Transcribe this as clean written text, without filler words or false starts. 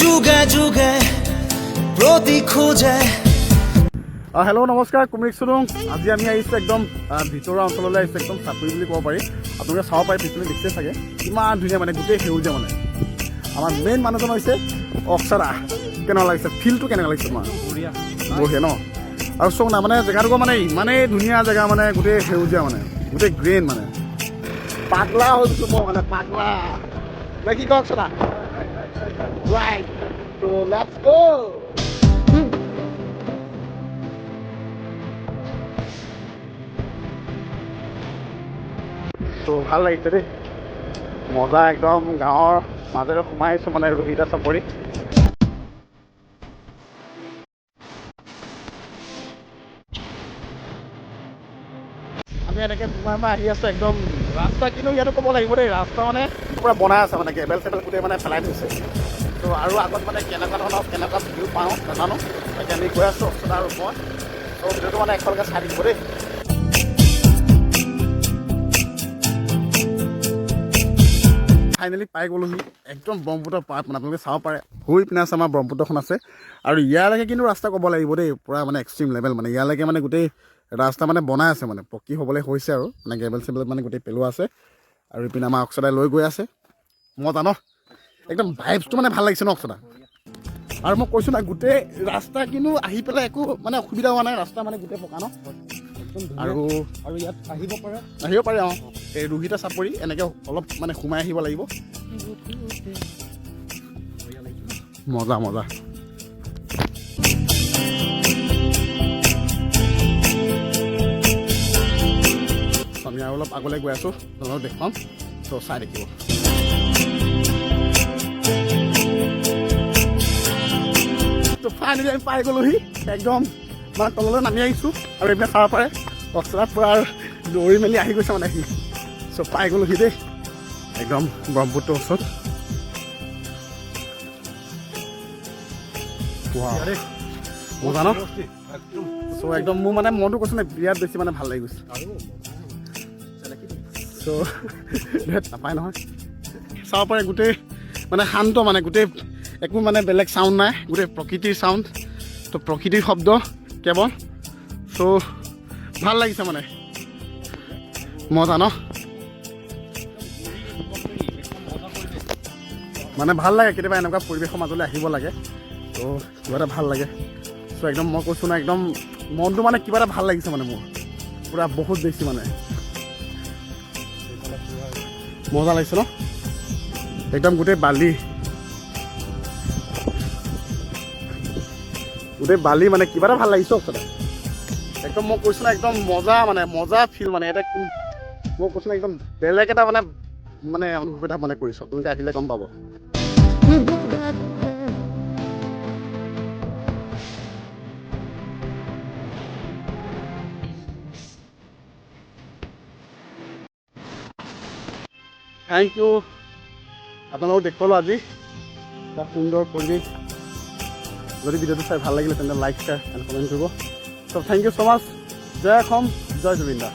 যুগে যুগে প্ৰতি খোঁজে। হেল্ল' নমস্কাৰ, কুমিক চুলুং। আজি আমি আহিছোঁ একদম ভিতৰুৱা অঞ্চললৈ আহিছোঁ, একদম চাপৰি বুলি ক'ব পাৰি। আপোনালোকে চাব পাৰে, পিছলৈ দেখিছে চাগে কিমান ধুনীয়া মানে গোটেই সেউজীয়া মানে। আমাৰ মেইন মানুহজন হৈছে অক্সৰা। কেনেকুৱা লাগিছে ফিলটো, কেনেকুৱা লাগিছে তোমাৰ? বঢ়িয়া ন? আৰু চব না মানে জেগাটুকুৰ মানে ইমানেই ধুনীয়া জেগা মানে, গোটেই সেউজীয়া মানে, গোটেই গ্ৰীণ মানে। পাগলা হৈ গৈছোঁ মই মানে, পাগলা নে কি কওঁ অক্সৰা? Right, so let's go. তো ভাল লাগিছে দেই, মজা একদম। গাঁৱৰ মাজেৰে সোমাই আহিছোঁ মানে ৰোহিতা চাপৰি। আমি এনেকৈ সোমাই আহি আছোঁ একদম। ৰাস্তা কিন্তু ইয়াতো ক'ব লাগিব দেই, ৰাস্তা মানে পূৰা বনাই আছে মানে, কেবেল চেবেল গোটেই মানে পেলাই থৈছে। তো আৰু আগত মানে কেনেকুৱা ধৰণৰ কেনেকুৱা ভিউ পাওঁ নাজানো, এতিয়া আমি গৈ আছোঁ অক্সৰা আৰু মই। তো ভিডিঅ'টো মানে একেলগে চাই দিব দেই। ফাইনেলি পাই গ'লোহি একদম ব্ৰহ্মপুত্ৰ পাৰত মানে, আপোনালোকে চাব পাৰে হৈ পিনে আছে আমাৰ ব্ৰহ্মপুত্ৰখন আছে। আৰু ইয়ালৈকে কিন্তু ৰাস্তা ক'ব লাগিব দেই, পূৰা মানে এক্সট্ৰিম লেভেল মানে। ইয়ালৈকে মানে গোটেই ৰাস্তা মানে বনাই আছে মানে, পকী হ'বলৈ হৈছে আৰু মানে গেবেল চেবেল মানে গোটেই পেলোৱা আছে। আৰু ইপিনে আমাৰ অক্সৰাই লৈ গৈ আছে। মজা ন? একদম ভাইবছটো মানে ভাল লাগিছে ন অক্সৰা? আৰু মই কৈছোঁ না, গোটেই ৰাস্তা কিন্তু আহি পেলাই একো মানে অসুবিধা হোৱা নাই, ৰাস্তা মানে গোটেই পকা ন। আৰু ইয়াত আহিব পাৰে অঁ। এই ৰোহিতা চাপৰি এনেকৈ অলপ মানে সোমাই আহিব লাগিব। মজা মজা। আমি আৰু অলপ আগলৈ গৈ আছোঁ, অলপ দেখুৱাম, তো চাই দেখিব। তো ফাইনেলি আমি পাই গ'লোহি একদম মানে তললৈ নামি আহিছোঁ। আৰু এইবিলাক চাব পাৰে অক্সৰা পূৰা দৌৰি মেলি আহি গৈছে মানে সি। চ' পাই গ'লোহি দেই একদম ব্ৰহ্মপুত্ৰৰ ওচৰত। মজা ন? চ' একদম মোৰ মানে মনটো কৈছোঁ নে, বিৰাট বেছি মানে ভাল লাগি গৈছে। চ' নাপায় নহয়, চাব পাৰে গোটেই মানে শান্ত মানে, গোটেই একো মানে বেলেগ চাউণ্ড নাই, গোটেই প্ৰকৃতিৰ চাউণ্ড। তো প্ৰকৃতিৰ শব্দ কেৱল। চ' ভাল লাগিছে মানে, মজা ন? মানে ভাল লাগে কেতিয়াবা এনেকুৱা পৰিৱেশৰ মাজলৈ আহিব লাগে, তো কিবা এটা ভাল লাগে। চ' একদম মই কৈছোঁ না, একদম মনটো মানে কিবা এটা ভাল লাগিছে মানে মোৰ পূৰা বহুত বেছি মানে। মজা লাগিছে ন? একদম গোটেই বালি, গোটেই বালি মানে কিবা এটা ভাল লাগিছে অক্সৰা। একদম মই কৈছোঁ না, একদম মজা মানে, মজা ফিল মানে এটা। মই কৈছোঁ না, একদম বেলেগ এটা মানে মানে অনুভৱ এটা মানে কৰিছোঁ, আপোনালোকে আহিলে গম পাব। থেংক ইউ, আপোনালোকক দেখুৱালোঁ আজি এটা সুন্দৰ পৰিৱেশ। যদি ভিডিঅ'টো চাই ভাল লাগিলে তেন্তে লাইক, শ্বেয়াৰ এণ্ড কমেণ্ট কৰিব। So' thank you so' much. জয় অসম, জয় জুবিন দা।